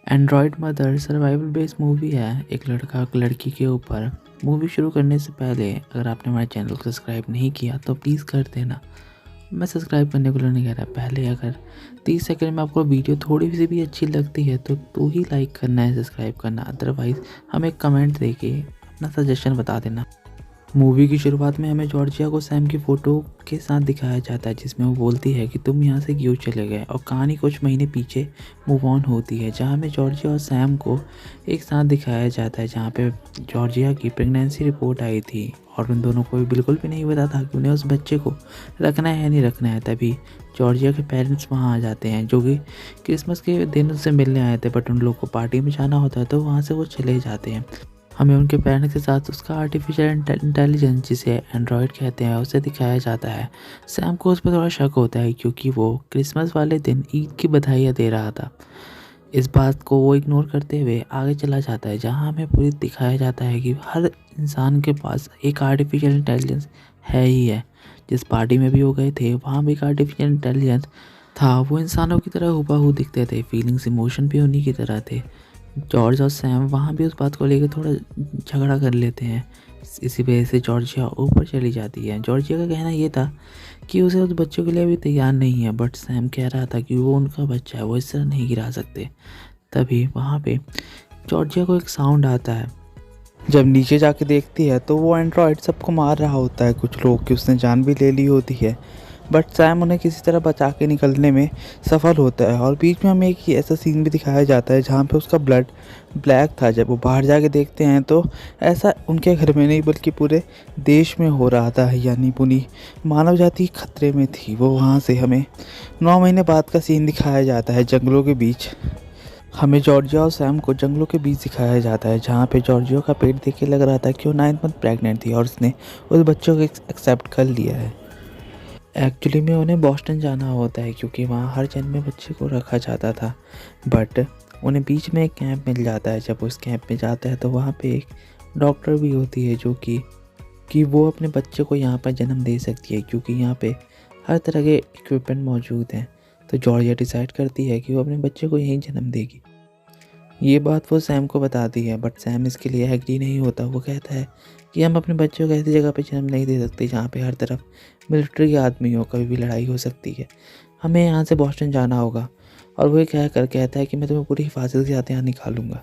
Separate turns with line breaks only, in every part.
Android mother survival based movie है, एक लड़का एक लड़की के ऊपर। मूवी शुरू करने से पहले अगर आपने हमारे चैनल को सब्सक्राइब नहीं किया तो प्लीज़ कर देना। मैं सब्सक्राइब करने को नहीं कह रहा, पहले अगर 30 सेकंड में आपको वीडियो थोड़ी सी भी अच्छी लगती है तो ही लाइक करना है, सब्सक्राइब करना। अदरवाइज़ हमें कमेंट दे के अपना सजेशन बता देना। मूवी की शुरुआत में हमें जॉर्जिया को सैम की फ़ोटो के साथ दिखाया जाता है, जिसमें वो बोलती है कि तुम यहाँ से क्यों चले गए, और कहानी कुछ महीने पीछे मूव ऑन होती है, जहाँ हमें जॉर्जिया और सैम को एक साथ दिखाया जाता है, जहाँ पे जॉर्जिया की प्रेगनेंसी रिपोर्ट आई थी और उन दोनों को बिल्कुल भी नहीं पता था कि उन्हें उस बच्चे को रखना है या नहीं रखना है। तभी जॉर्जिया के पेरेंट्स वहाँ आ जाते हैं, जो कि क्रिसमस के दिन उनसे मिलने आए थे, बट उन लोग को पार्टी में जाना होता है तो वहाँ से वो चले जाते हैं। हमें उनके पेरेंट्स के साथ उसका आर्टिफिशियल इंटेलिजेंस, जिसे एंड्रॉयड कहते हैं, उसे दिखाया जाता है। सैम को उस पर थोड़ा शक होता है क्योंकि वो क्रिसमस वाले दिन ईद की बधाइयाँ दे रहा था। इस बात को वो इग्नोर करते हुए आगे चला जाता है, जहाँ हमें पूरी दिखाया जाता है कि हर इंसान के पास एक आर्टिफिशियल इंटेलिजेंस है ही है। जिस पार्टी में भी वो गए थे वहाँ भी एक आर्टिफिशियल इंटेलिजेंस था। वो इंसानों की तरह हूबहू दिखते थे, फीलिंग्स इमोशन भी उन्हीं की तरह थे। जॉर्ज और सैम वहाँ भी उस बात को लेकर थोड़ा झगड़ा कर लेते हैं। इसी वजह से जॉर्जिया ऊपर चली जाती है। जॉर्जिया का कहना ये था कि उसे उस बच्चों के लिए अभी तैयार नहीं है, बट सैम कह रहा था कि वो उनका बच्चा है, वो इस तरह नहीं गिरा सकते। तभी वहाँ पे जॉर्जिया को एक साउंड आता है। जब नीचे जाके देखती है तो वो एंड्रॉयड सबको मार रहा होता है, कुछ लोग की उसने जान भी ले ली होती है, बट सैम उन्हें किसी तरह बचा के निकलने में सफल होता है। और बीच में हमें एक ऐसा सीन भी दिखाया जाता है जहाँ पे उसका ब्लड ब्लैक था। जब वो बाहर जाके देखते हैं तो ऐसा उनके घर में नहीं बल्कि पूरे देश में हो रहा था, यानी पूरी मानव जाति खतरे में थी। वो वहाँ से हमें 9 महीने बाद का सीन दिखाया जाता है, जंगलों के बीच। हमें जॉर्जिया और सैम को जंगलों के बीच दिखाया जाता है, जहाँ पे जॉर्जिया का पेट देख के लग रहा था कि वो 9th मंथ प्रेग्नेंट थी और उसने उस बच्चों को एक्सेप्ट कर लिया है। एक्चुअली में उन्हें बॉस्टन जाना होता है क्योंकि वहाँ हर जन्मे बच्चे को रखा जाता था, बट उन्हें बीच में एक कैंप मिल जाता है। जब उस कैंप में जाता है तो वहाँ पे एक डॉक्टर भी होती है जो कि वो अपने बच्चे को यहाँ पर जन्म दे सकती है, क्योंकि यहाँ पे हर तरह के इक्विपमेंट मौजूद हैं। तो जॉर्जिया डिसाइड करती है कि वो अपने बच्चे को यहीं जन्म देगी। ये बात वो सैम को बताती है, बट सैम इसके लिए एग्री नहीं होता। वो कहता है कि हम अपने बच्चों को ऐसी जगह पे जन्म नहीं दे सकते जहाँ पे हर तरफ मिलिट्री के आदमी हो, कभी भी लड़ाई हो सकती है। हमें यहाँ से बॉस्टन जाना होगा। और वो कह कर कहता है कि मैं तुम्हें पूरी हिफाजत के साथ यहाँ निकालूंगा।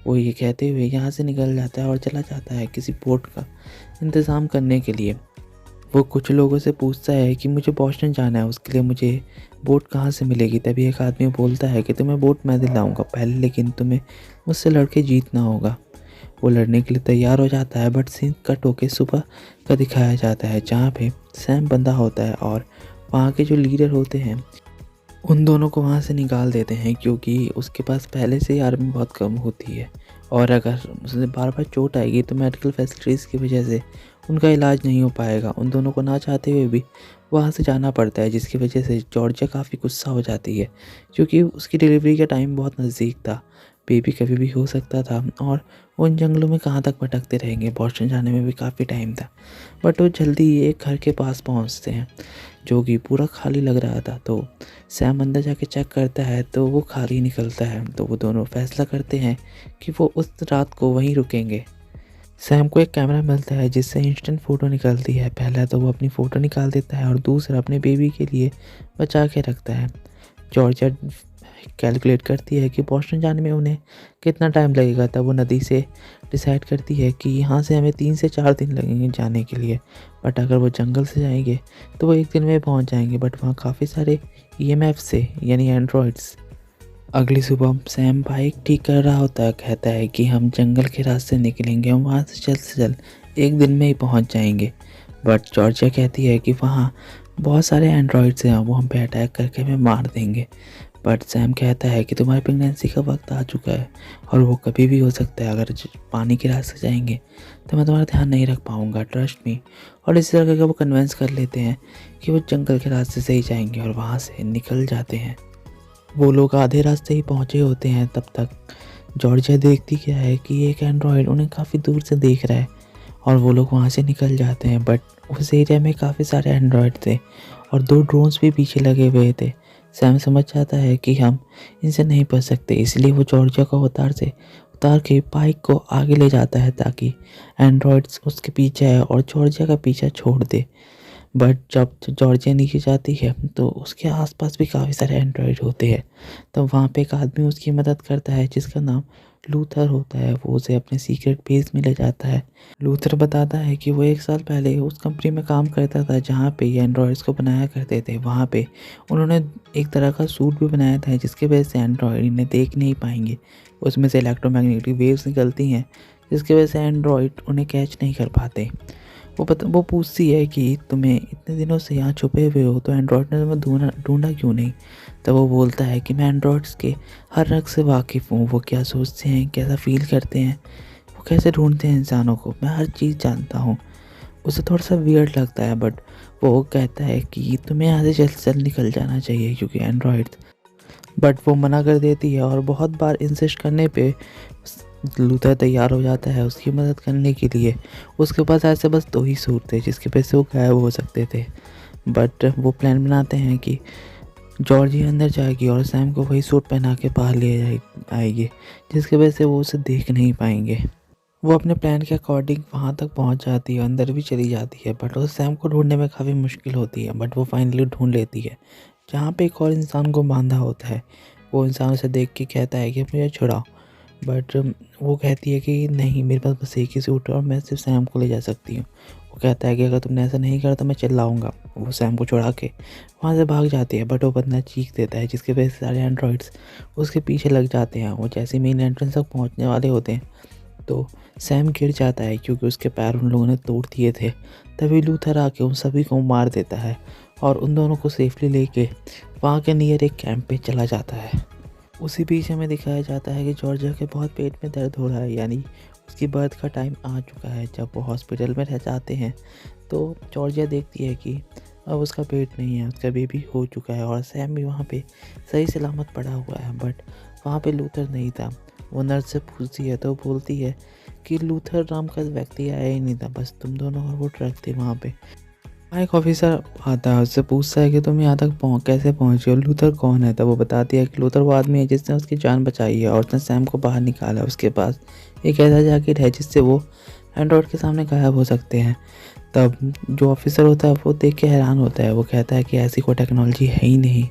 वो ये कहते हुए यहाँ से निकल जाता है और चला जाता है किसी बोट का इंतज़ाम करने के लिए। वो कुछ लोगों से पूछता है कि मुझे बॉस्टन जाना है, उसके लिए मुझे बोट कहाँ से मिलेगी। तभी एक आदमी बोलता है कि तुम्हें बोट मैं दिलाऊंगा पहले, लेकिन तुम्हें मुझसे लड़के जीतना होगा। वो लड़ने के लिए तैयार हो जाता है, बट सीन कट होके सुबह का दिखाया जाता है, जहाँ पे सैम बंदा होता है और वहाँ के जो लीडर होते हैं उन दोनों को वहाँ से निकाल देते हैं, क्योंकि उसके पास पहले से ही आर्मी बहुत कम होती है और अगर उसे बार बार चोट आएगी तो मेडिकल फैसिलिटीज़ की वजह से उनका इलाज नहीं हो पाएगा। उन दोनों को ना चाहते हुए भी वहाँ से जाना पड़ता है, जिसकी वजह से जॉर्जिया काफ़ी गुस्सा हो जाती है, क्योंकि उसकी डिलीवरी का टाइम बहुत नज़दीक था। बेबी कभी भी हो सकता था और उन जंगलों में कहाँ तक भटकते रहेंगे। बॉस्टन जाने में भी काफ़ी टाइम था, बट वो जल्दी ही एक घर के पास पहुँचते हैं जो कि पूरा खाली लग रहा था। तो सैम अंदर जाके चेक करता है तो वो खाली निकलता है। तो वो दोनों फैसला करते हैं कि वो उस रात को वहीं रुकेंगे। सैम को एक कैमरा मिलता है जिससे इंस्टेंट फ़ोटो निकलती है। पहला तो वो अपनी फ़ोटो निकाल देता है और दूसरा अपने बेबी के लिए बचा के रखता है। जॉर्जिया कैलकुलेट करती है कि बॉस्टन जाने में उन्हें कितना टाइम लगेगा। तब वो नदी से डिसाइड करती है कि यहाँ से हमें 3 से 4 दिन लगेंगे जाने के लिए, बट अगर वो जंगल से जाएंगे तो वो 1 दिन में पहुँच जाएंगे। बट वहाँ काफ़ी सारे EMF से, यानी एंड्रॉयड्स। अगली सुबह सैम बाइक ठीक कर रहा होता है, कहता है कि हम जंगल के रास्ते निकलेंगे, हम वहाँ से जल्द 1 दिन में ही पहुँच जाएंगे। बट जॉर्जिया कहती है कि वहाँ बहुत सारे एंड्रॉयड्स हैं, वो हम पे अटैक करके हमें मार देंगे। बट सैम कहता है कि तुम्हारी प्रेगनेंसी का वक्त आ चुका है और वो कभी भी हो सकता है। अगर पानी के रास्ते जाएंगे तो मैं तुम्हारा ध्यान नहीं रख पाऊँगा, ट्रस्ट मी। और इसी तरह करके वो कन्विंस कर लेते हैं कि वो जंगल के रास्ते से ही जाएंगे और वहाँ से निकल जाते हैं। वो लोग आधे रास्ते ही पहुँचे होते हैं, तब तक जॉर्जिया देखती क्या है कि एक एंड्रॉयड उन्हें काफ़ी दूर से देख रहा है और वो लोग वहाँ से निकल जाते हैं। बट उस एरिया में काफ़ी सारे एंड्रॉयड थे और 2 ड्रोन्स भी पीछे लगे हुए थे। सैम समझ जाता है कि हम इनसे नहीं बच सकते, इसलिए वो जॉर्जिया को उतार के बाइक को आगे ले जाता है ताकि एंड्रॉयड्स उसके पीछे आए और जॉर्जिया का पीछा छोड़ दे। बट जब जॉर्जिया नीचे जाती है तो उसके आसपास भी काफ़ी सारे एंड्रॉयड होते हैं। तो वहाँ पे एक आदमी उसकी मदद करता है जिसका नाम लूथर होता है। वो उसे अपने सीक्रेट बेस में ले जाता है। लूथर बताता है कि वो 1 साल पहले उस कंपनी में काम करता था जहाँ पे ये एंड्रॉयड्स को बनाया करते थे। वहाँ पे उन्होंने एक तरह का सूट भी बनाया था जिसके वजह से एंड्रॉयड इन्हें देख नहीं पाएंगे। उसमें से इलेक्ट्रोमैग्नेटिक वेव्स निकलती हैं जिसकी वजह से एंड्रॉयड उन्हें कैच नहीं कर पाते। वो पूछती है कि तुम्हें इतने दिनों से यहाँ छुपे हुए हो तो एंड्रॉयड ने तुम्हें ढूंढा क्यों नहीं। तब वो बोलता है कि मैं एंड्रॉयड्स के हर रग से वाकिफ़ हूँ, वो क्या सोचते हैं, कैसा फील करते हैं, वो कैसे ढूंढते हैं इंसानों को, मैं हर चीज़ जानता हूँ। उसे थोड़ा सा वियर्ड लगता है बट वो कहता है कि तुम्हें यहाँ से जल्द से जल्द निकल जाना चाहिए क्योंकि एंड्रॉयड, बट वो मना कर देती है और बहुत बार इंसिस्ट करने पे लूथर तैयार हो जाता है उसकी मदद करने के लिए। उसके पास ऐसे बस 2 ही सूट थे जिसके वजह से वो गायब हो सकते थे। बट वो प्लान बनाते हैं कि जॉर्जी अंदर जाएगी और सैम को वही सूट पहना के बाहर ले आएगी जिसकी वजह से वो उसे देख नहीं पाएंगे। वो अपने प्लान के अकॉर्डिंग वहाँ तक पहुँच जाती है, अंदर भी चली जाती है बट उसे सैम को ढूंढने में काफ़ी मुश्किल होती है। बट वो फाइनली ढूंढ लेती है जहाँ पे एक और इंसान को बांधा होता है। वो इंसान उसे देख के कहता है कि मुझे छुड़ाओ, बट वो कहती है कि नहीं, मेरे पास बस एक ही सूट है और मैं सिर्फ सैम को ले जा सकती हूँ। वो कहता है कि अगर तुमने ऐसा नहीं करा तो मैं चिल्लाऊंगा। वो सैम को छुड़ा के वहाँ से भाग जाती है बट वो बंदा चीख देता है जिसकी वजह से सारे एंड्रॉयड्स उसके पीछे लग जाते हैं। वो जैसे मेन एंट्रेंस तक पहुँचने वाले होते हैं तो सैम गिर जाता है क्योंकि उसके पैर उन लोगों ने तोड़ दिए थे। तभी लूथर आके उन सभी को मार देता है और उन दोनों को सेफली लेके वहाँ के नियर एक कैंप पे चला जाता है। उसी बीच हमें दिखाया जाता है कि जॉर्जिया के बहुत पेट में दर्द हो रहा है, यानी उसकी बर्थ का टाइम आ चुका है। जब वो हॉस्पिटल में रह जाते हैं तो जॉर्जिया देखती है कि अब उसका पेट नहीं है, उसका बेबी हो चुका है और सैम भी वहाँ पे सही सलामत पड़ा हुआ है। बट वहाँ पे लूथर नहीं था। वो नर्स से पूछती है तो बोलती है कि लूथर नाम का व्यक्ति आया ही नहीं था, बस तुम दोनों और वो ट्रक थे वहाँ पे। एक ऑफिसर आता है, उससे पूछता है कि तुम यहाँ तक कैसे पहुँचे और लूथर कौन है। तब वो बताती है कि लूथर वो आदमी है जिसने उसकी जान बचाई है और उसने सैम को बाहर निकाला। उसके पास एक ऐसा जैकेट है जिससे वो एंड्रॉयड के सामने गायब हो सकते हैं। तब जो ऑफिसर होता है वो देख के हैरान होता है। वो कहता है कि ऐसी कोई टेक्नोलॉजी है ही नहीं।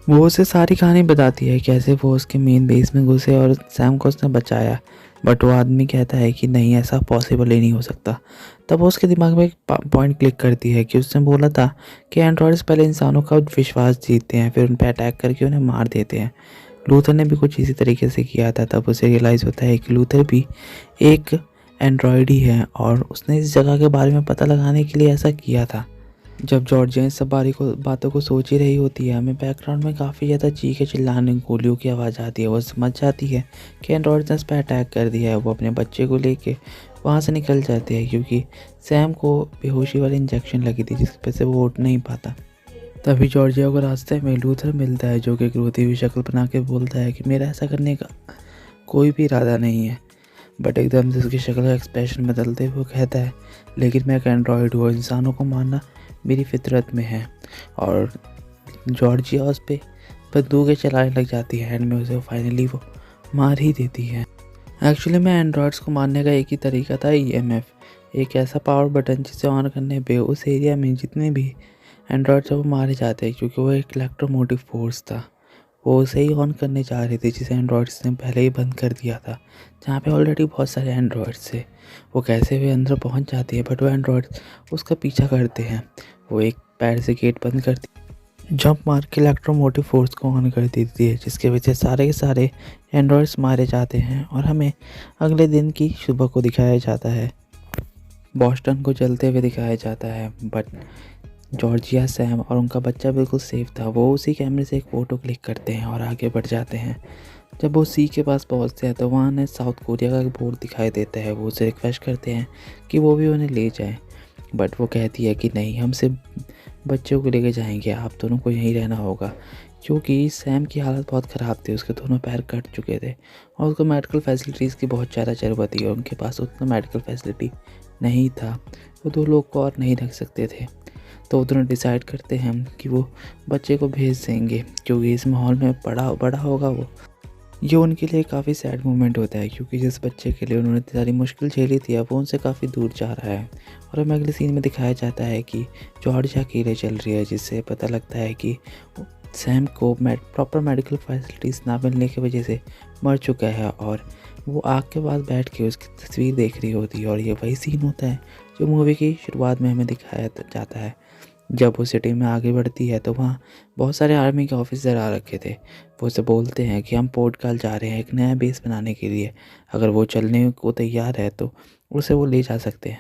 वो उसे सारी कहानी बताती है कैसे वो उसके मेन बेस में घुसे और सैम को उसने बचाया। बट वो आदमी कहता है कि नहीं, ऐसा पॉसिबल ही नहीं हो सकता। तब वो उसके दिमाग में एक पॉइंट क्लिक करती है कि उसने बोला था कि एंड्रॉयड्स पहले इंसानों का विश्वास जीतते हैं, फिर उन पर अटैक करके उन्हें मार देते हैं। लूथर ने भी कुछ इसी तरीके से किया था। तब उसे रियलाइज़ होता है कि लूथर भी एक एंड्रॉयड ही है और उसने इस जगह के बारे में पता लगाने के लिए ऐसा किया था। जब जॉर्जिया इस सब बातों को सोच ही रही होती है, हमें बैकग्राउंड में काफ़ी ज़्यादा चीखे चिल्लाने, गोलियों की आवाज़ आती है। वो समझ जाती है कि एंड्रॉयड ने इस पर अटैक कर दिया है। वो अपने बच्चे को लेके वहाँ से निकल जाते हैं क्योंकि सैम को बेहोशी वाली इंजेक्शन लगी थी जिसकी वजह से वो उठ नहीं पाता। तभी जॉर्जिया को रास्ते में लूथर मिलता है जो कि एक रोती हुई शक्ल बना के बोलता है कि मेरा ऐसा करने का कोई भी इरादा नहीं है। बट एकदम से उसकी शक्ल का एक्सप्रेशन बदलते हुए कहता है, लेकिन मैं एक एंड्रॉयड हूँ, इंसानों को मारना मेरी फितरत में है। और जॉर्जिया उस पर बंदूकें चलाने लग जाती है। एंड में उसे फाइनली वो मार ही देती है। एक्चुअली में एंड्रॉयड्स को मारने का एक ही तरीका था, EMF, एक ऐसा पावर बटन जिसे ऑन करने पे उस एरिया में जितने भी एंड्रॉयड्स वो मारे जाते हैं क्योंकि वो एक इलेक्ट्रोमोटिव फोर्स था। वो उसे ही ऑन करने जा रही थी जिसे एंड्रॉयड्स ने पहले ही बंद कर दिया था, जहाँ पे ऑलरेडी बहुत सारे एंड्रॉयड्स थे। वो कैसे भी अंदर पहुँच जाती है बट वो एंड्रॉयड्स उसका पीछा करते हैं। वो एक पैर से गेट बंद करती, जंप मार के इलेक्ट्रोमोटिव फोर्स को ऑन कर देती है जिसकी वजह से सारे के सारे एंड्रॉयड्स मारे जाते हैं। और हमें अगले दिन की सुबह को दिखाया जाता है, बॉस्टन को चलते हुए दिखाया जाता है। बट जॉर्जिया, सैम और उनका बच्चा बिल्कुल सेफ था। वो उसी कैमरे से एक फ़ोटो क्लिक करते हैं और आगे बढ़ जाते हैं। जब वो सी के पास पहुंचते हैं तो वहाँ ने साउथ कोरिया का बोर्ड दिखाई देता है। वो उसे रिक्वेस्ट करते हैं कि वो भी उन्हें ले जाए, बट वो कहती है कि नहीं, हम सिर्फ बच्चों को लेके जाएंगे, आप दोनों को यहीं रहना होगा। क्योंकि सैम की हालत बहुत ख़राब थी, उसके दोनों पैर कट चुके थे और उसको मेडिकल फैसिलिटीज़ की बहुत ज़्यादा ज़रूरत थी और उनके पास उतना मेडिकल फैसिलिटी नहीं था। वो 2 लोग को और नहीं रख सकते थे। तो वो दोनों डिसाइड करते हैं कि वो बच्चे को भेज देंगे क्योंकि इस माहौल में बड़ा बड़ा होगा वो। ये उनके लिए काफ़ी सैड मोमेंट होता है क्योंकि जिस बच्चे के लिए उन्होंने इतनी सारी मुश्किल झेली थी अब वो उनसे काफ़ी दूर जा रहा है। और हमें अगले सीन में दिखाया जाता है कि जॉर्ज अकेले चल रही है, जिससे पता लगता है कि सैम को प्रॉपर मेडिकल फैसिलिटीज़ ना मिलने की वजह से मर चुका है। और वो आग के पास बैठ के उसकी तस्वीर देख रही होती है और ये वही सीन होता है जो मूवी की शुरुआत में हमें दिखाया जाता है। जब वो सिटी में आगे बढ़ती है तो वहाँ बहुत सारे आर्मी के ऑफिसर आ रखे थे। वो उसे बोलते हैं कि हम पोर्टगाल जा रहे हैं एक नया बेस बनाने के लिए, अगर वो चलने को तैयार है तो उसे वो ले जा सकते हैं।